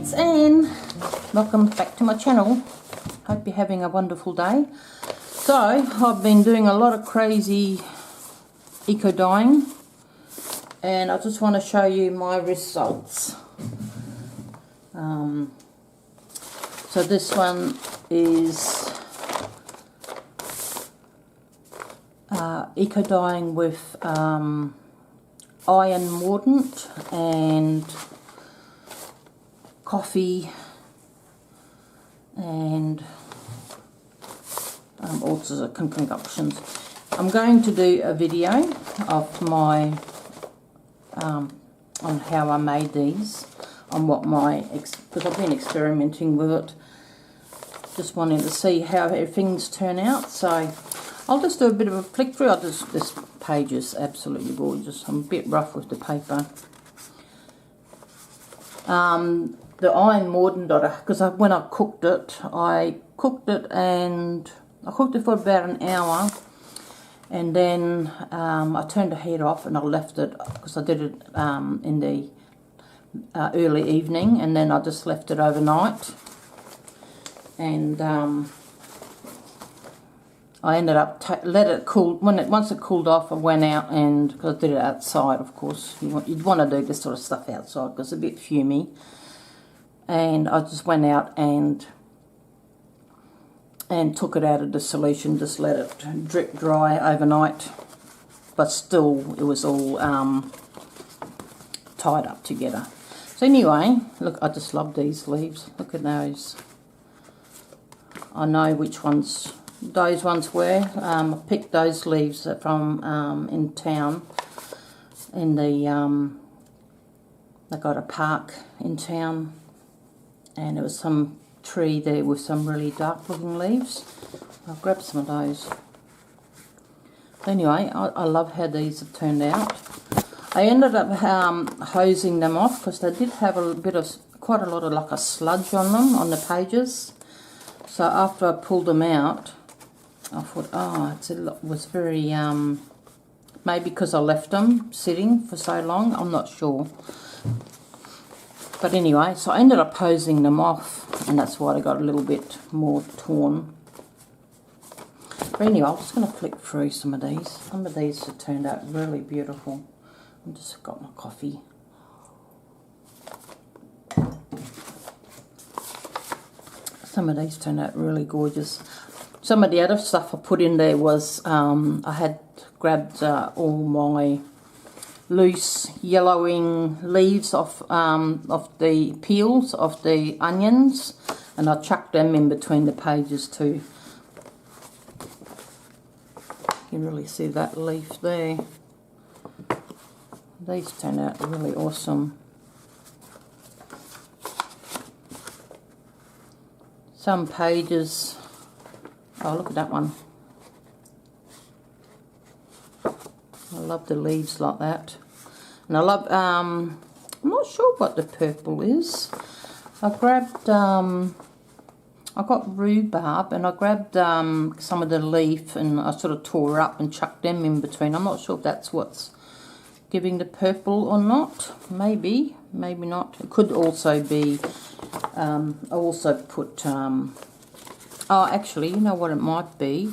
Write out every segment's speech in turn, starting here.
it's Anne. Welcome back to my channel. Hope you're having a wonderful day. So, I've been doing a lot of crazy eco-dyeing and I just want to show you my results. So this one is eco-dyeing with iron mordant and coffee and all sorts of concoctions. I'm going to do a video of my on how I made these, on what my, because I've been experimenting with it, just wanting to see how things turn out. So I'll just do a bit of a flick through. This page is absolutely gorgeous. I'm a bit rough with the paper. The iron mordant, because when I cooked it and I cooked it for about an hour, and then I turned the heat off and I left it, because I did it in the early evening, and then I just left it overnight, and I ended up let it cool. Once it cooled off, I went out, and because I did it outside, of course you'd want to do this sort of stuff outside because it's a bit fumy. And I just went out and took it out of the solution, just let it drip dry overnight, but still it was all tied up together. So anyway, look, I just love these leaves. Look at those. I know which ones those ones were. I picked those leaves from in town. In the they got a park in town, and there was some tree there with some really dark looking leaves. I'll grab some of those. Anyway, I love how these have turned out. I ended up hosing them off because they did have quite a lot of like a sludge on them, on the pages. So after I pulled them out, I thought, oh, it was very, maybe because I left them sitting for so long, I'm not sure. But anyway, so I ended up hosing them off, and that's why they got a little bit more torn. But anyway, I'm just going to flick through some of these. Some of these have turned out really beautiful. I've just got my coffee. Some of these turned out really gorgeous. Some of the other stuff I put in there was, I had grabbed all my loose yellowing leaves off the peels of the onions, and I chucked them in between the pages too. You can really see that leaf there. These turn out really awesome. Some pages, oh look at that one. I love the leaves like that. And I love, I'm not sure what the purple is. I grabbed, I got rhubarb, and I grabbed some of the leaf, and I sort of tore up and chucked them in between. I'm not sure if that's what's giving the purple or not. Maybe, maybe not. It could also be, I also put, oh actually, you know what it might be?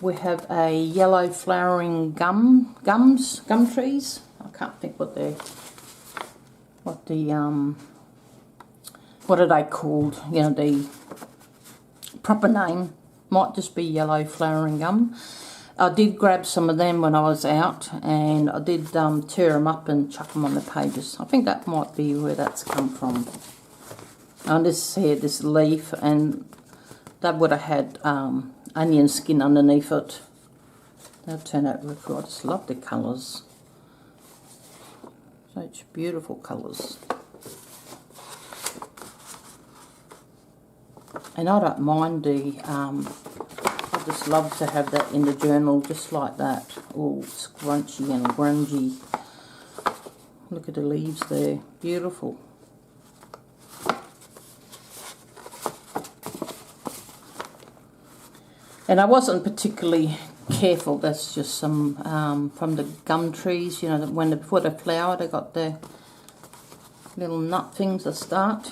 We have a yellow flowering gum trees. I can't think what are they called? You know, the proper name might just be yellow flowering gum. I did grab some of them when I was out, and I did tear them up and chuck them on the pages. I think that might be where that's come from. And this here, this leaf, and that would have had onion skin underneath it. They'll turn out really good. I just love the colours. Such beautiful colours. And I don't mind the, I just love to have that in the journal just like that. All scrunchy and grungy. Look at the leaves there. Beautiful. And I wasn't particularly careful. That's just some from the gum trees, you know, before they flower, they got the little nut things to start.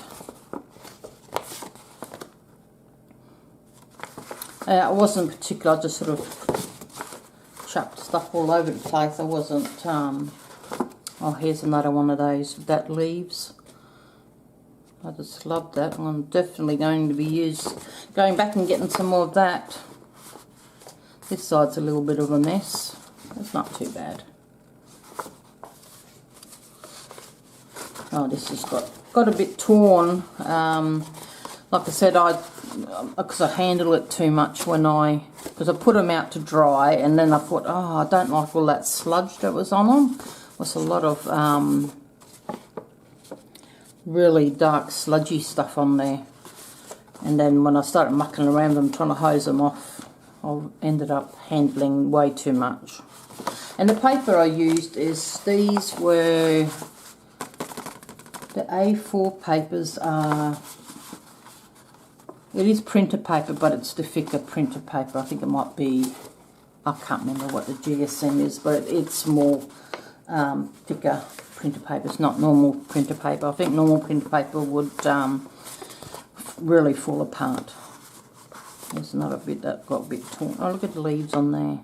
I wasn't particular, I just sort of chucked stuff all over the place. I wasn't, oh, here's another one of those that leaves. I just love that. I'm definitely going to be going back and getting some more of that. This side's a little bit of a mess. It's not too bad. Oh, this has got a bit torn. Like I said, because I handle it too much because I put them out to dry, and then I thought, oh, I don't like all that sludge that was on them. It was a lot of really dark sludgy stuff on there, and then when I started mucking around them trying to hose them off, I ended up handling way too much. And the paper I used these were the A4 papers. It is printer paper, but it's the thicker printer paper. I think it might be, I can't remember what the GSM is, but it's more thicker printer paper. It's not normal printer paper. I think normal printer paper would really fall apart. There's another bit that got a bit torn. Oh, look at the leaves on there.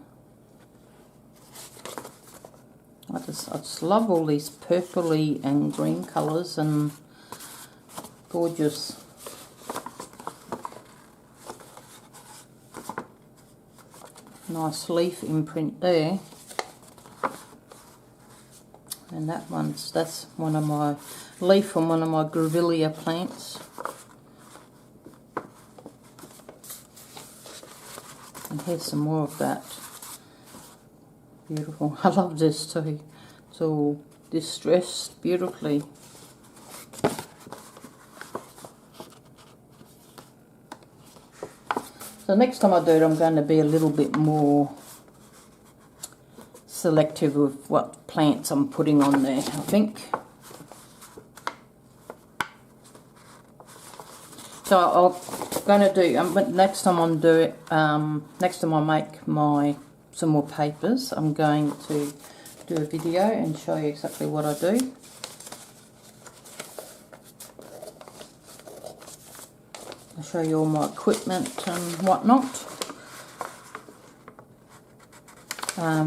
I just love all these purpley and green colours, and gorgeous. Nice leaf imprint there. And that's one of my leaf from one of my grevillea plants. And here's some more of that. Beautiful. I love this too. It's all distressed beautifully. So next time I do it, I'm going to be a little bit more selective with what plants I'm putting on there, I think. So I'm going to do, next time I'm do it, next time I make some more papers, I'm going to do a video and show you exactly what I do. I'll show you all my equipment and whatnot.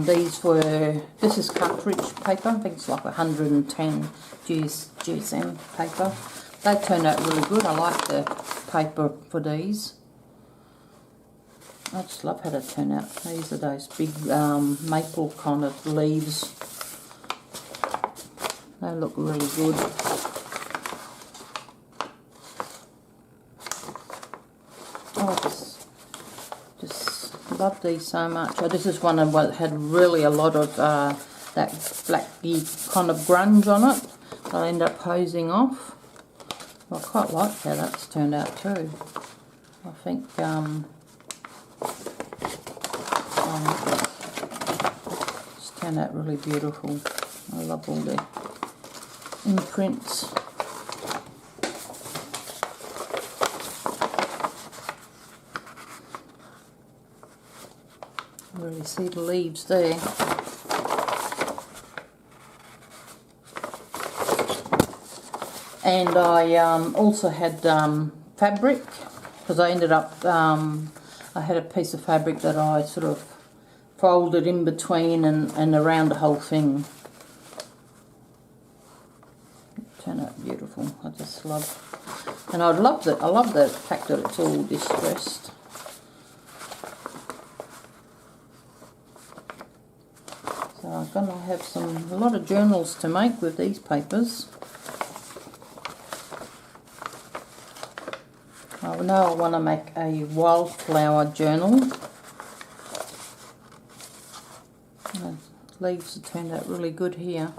This is cartridge paper. I think it's like 110 GSM paper. They turned out really good. I like the paper for these. I just love how they turn out. These are those big maple kind of leaves. They look really good. Oh, I just love these so much. Oh, this is one of what had really a lot of that blacky kind of grunge on it. I end up hosing off. I quite like how that's turned out too. I think it's turned out really beautiful. I love all the imprints. Really see the leaves there. And I also had fabric, because I ended up, I had a piece of fabric that I sort of folded in between and around the whole thing. It turned out beautiful. I just love, and I love the fact that it's all distressed. So I'm going to have a lot of journals to make with these papers. I know I want to make a wildflower journal. The leaves have turned out really good here.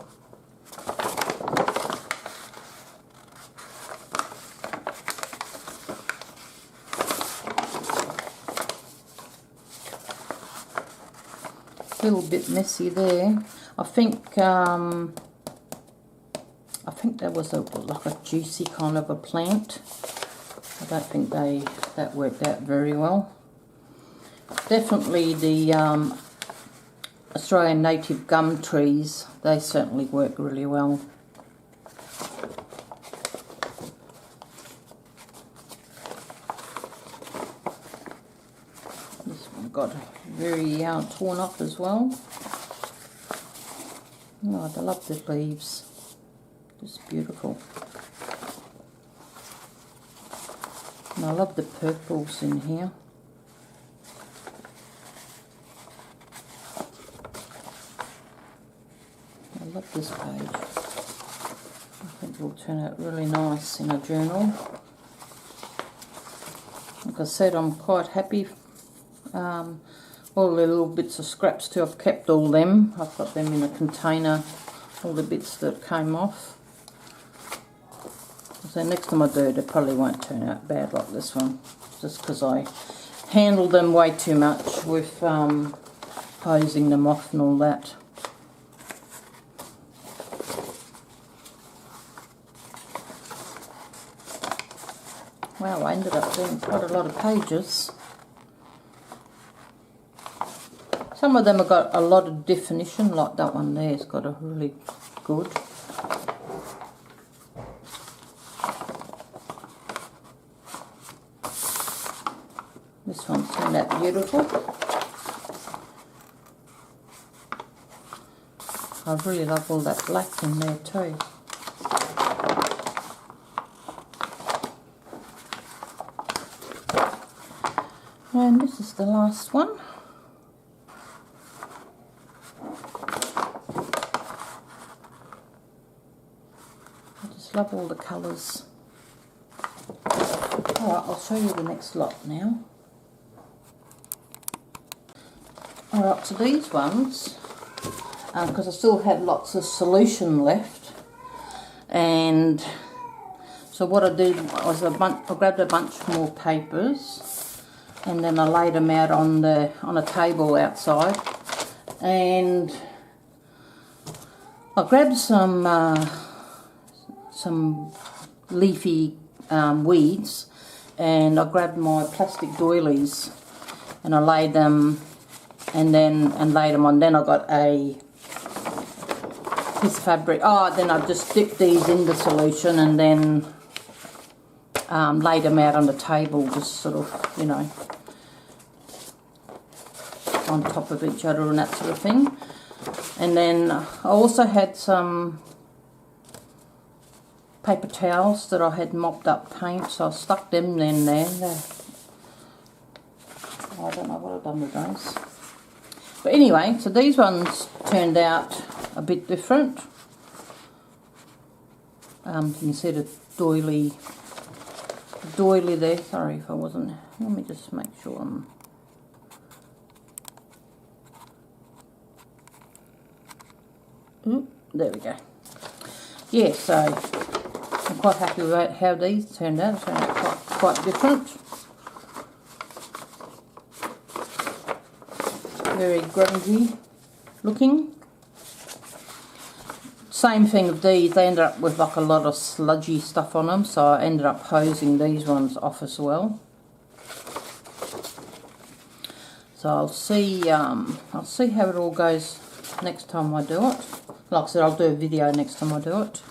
A little bit messy there. I think that was like a juicy kind of a plant. I don't think that worked out very well. Definitely the Australian native gum trees, they certainly work really well. very torn up as well. Oh, I love the leaves. Just beautiful. And I love the purples in here. I love this page. I think it will turn out really nice in a journal. Like I said, I'm quite happy. All the little bits of scraps too, I've kept all them. I've got them in a container, all the bits that came off. So next time I do it, it probably won't turn out bad like this one. Just because I handled them way too much with hosing them off and all that. Wow, I ended up doing quite a lot of pages. Some of them have got a lot of definition, like that one there's got a really good. This one turned out beautiful. I really love all that black in there too. And this is the last one. I just love all the colours. Alright, I'll show you the next lot now. Alright, so these ones, because I still had lots of solution left, and so what I did was I grabbed a bunch more papers, and then I laid them out on a table outside, and I grabbed some leafy weeds, and I grabbed my plastic doilies, and I laid them. And laid them on. Then I got a piece of fabric. Oh, then I just dipped these in the solution and then laid them out on the table, just sort of, you know, on top of each other and that sort of thing. And then I also had some paper towels that I had mopped up paint, so I stuck them in there. I don't know what I've done with those. But anyway, so these ones turned out a bit different. You can see the doily there. Sorry if I wasn't. Let me just make sure I'm. There we go. Yeah, so I'm quite happy with how these turned out. They turned out quite different. Very grungy looking. Same thing with these, they ended up with like a lot of sludgy stuff on them, so I ended up hosing these ones off as well. So I'll see how it all goes next time I do it. Like I said, I'll do a video next time I do it.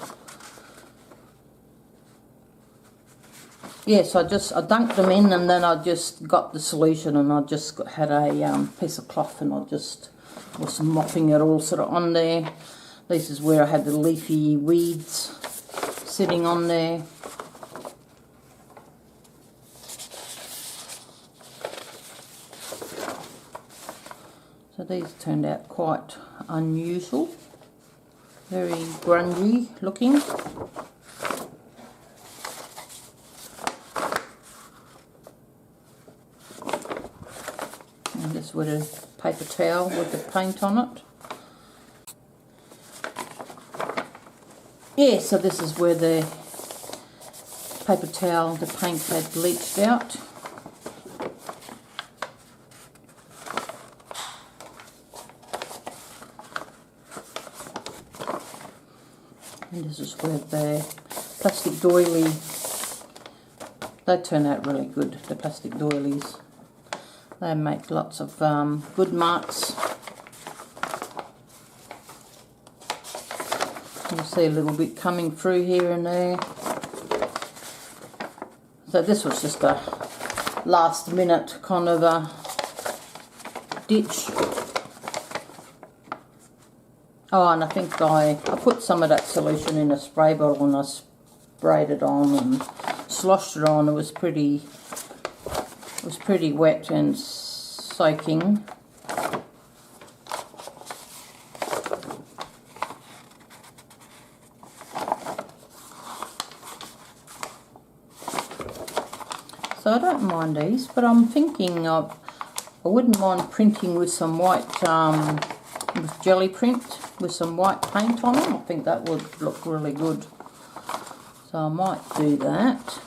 Yes, I dunked them in, and then I just got the solution, and I just had a piece of cloth, and I just was mopping it all sort of on there. This is where I had the leafy weeds sitting on there. So these turned out quite unusual, very grungy looking. And this with a paper towel with the paint on it. Yeah, so this is where the paper towel, the paint had bleached out. And this is where the plastic doily, they turn out really good, the plastic doilies. They make lots of good marks. You see a little bit coming through here and there. So this was just a last minute kind of a stitch. Oh, and I think I put some of that solution in a spray bottle and I sprayed it on and sloshed it on. It was pretty wet and soaking. So I don't mind these, but I'm thinking I wouldn't mind printing with some white, with jelly print, with some white paint on them. I think that would look really good. So I might do that.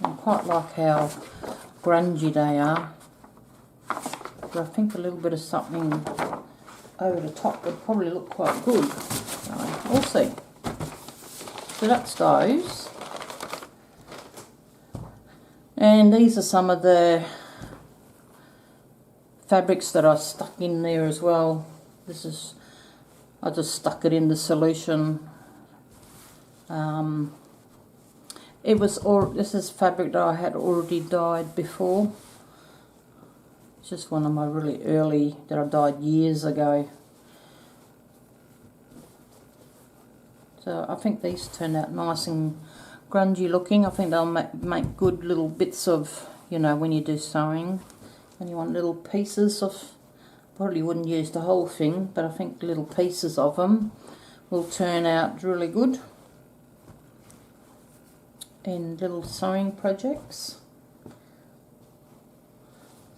I quite like how grungy they are. But I think a little bit of something over the top would probably look quite good. So we'll see. So that's those. And these are some of the fabrics that I stuck in there as well. I just stuck it in the solution. This is fabric that I had already dyed before. It's just one of my really early that I dyed years ago. So I think these turned out nice and grungy looking. I think they'll make good little bits of, you know, when you do sewing and you want little pieces of, probably wouldn't use the whole thing, but I think little pieces of them will turn out really good in little sewing projects.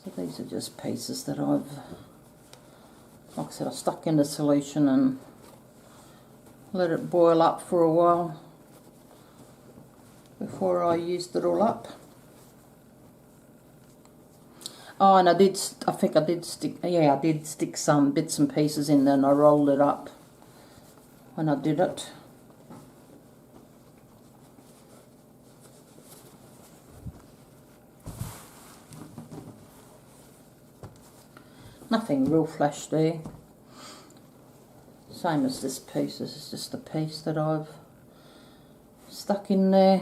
So these are just pieces that I've, like I said, I stuck in the solution and let it boil up for a while before I used it all up. Oh, and I think I did stick some bits and pieces in there and I rolled it up when I did it. Nothing real flash there. Same as this piece. This is just a piece that I've stuck in there.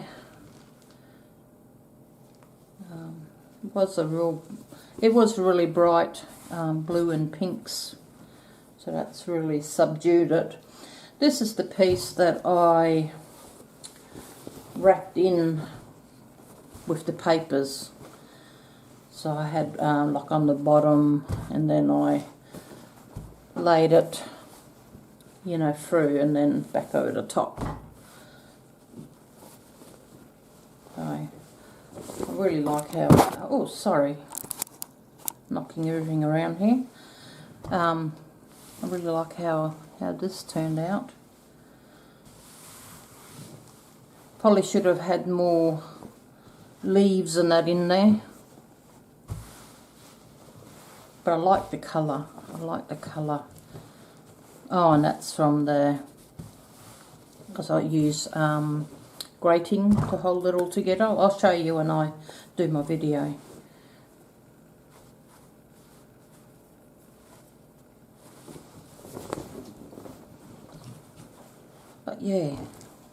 It was really bright blue and pinks, so that's really subdued it. This is the piece that I wrapped in with the papers. So I had like on the bottom, and then I laid it, you know, through and then back over the top. I really like how, oh sorry, knocking everything around here. I really like how this turned out. Probably should have had more leaves and that in there. But I like the colour. I like the colour. Oh, and that's from because I use grating to hold it all together. I'll show you when I do my video. But yeah,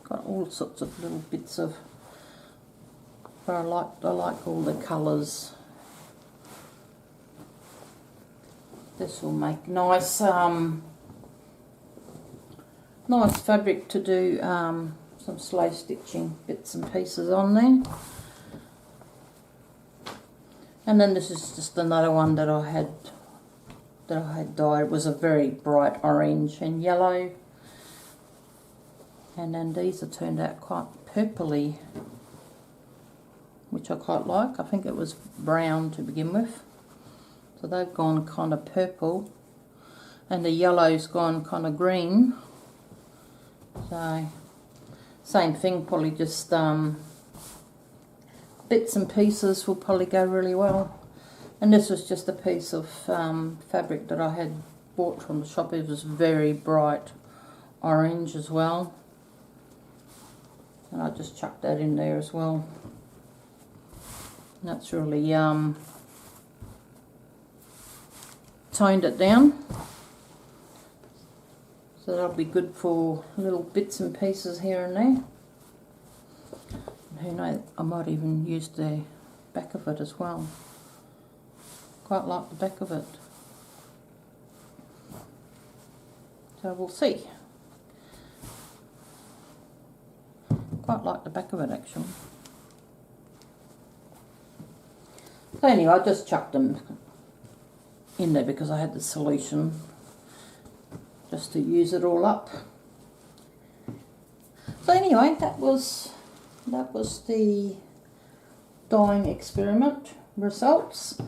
got all sorts of little bits of. But I like all the colours. This will make nice nice fabric to do some slow stitching bits and pieces on there. And then this is just another one that I had dyed. It was a very bright orange and yellow. And then these have turned out quite purpley, which I quite like. I think it was brown to begin with. So they've gone kind of purple, and the yellow's gone kind of green. So same thing, probably just bits and pieces will probably go really well. And this was just a piece of fabric that I had bought from the shop. It was very bright orange as well, and I just chucked that in there as well. And that's really toned it down, so that'll be good for little bits and pieces here and there. And who knows, I might even use the back of it as well. Quite like the back of it. So we'll see. Quite like the back of it actually. So anyway, I just chucked them in there because I had the solution just to use it all up. So anyway, that was the dyeing experiment results.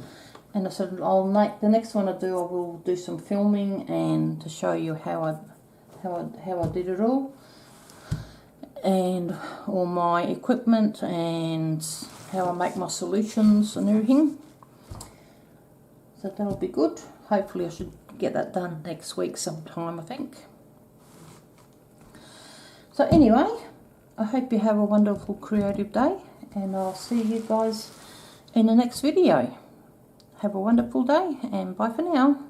And I said I'll make the next one I will do some filming and to show you how I did it all, and all my equipment and how I make my solutions and everything. So that'll be good. Hopefully I should get that done next week sometime, I think. So anyway, I hope you have a wonderful creative day, and I'll see you guys in the next video. Have a wonderful day, and bye for now.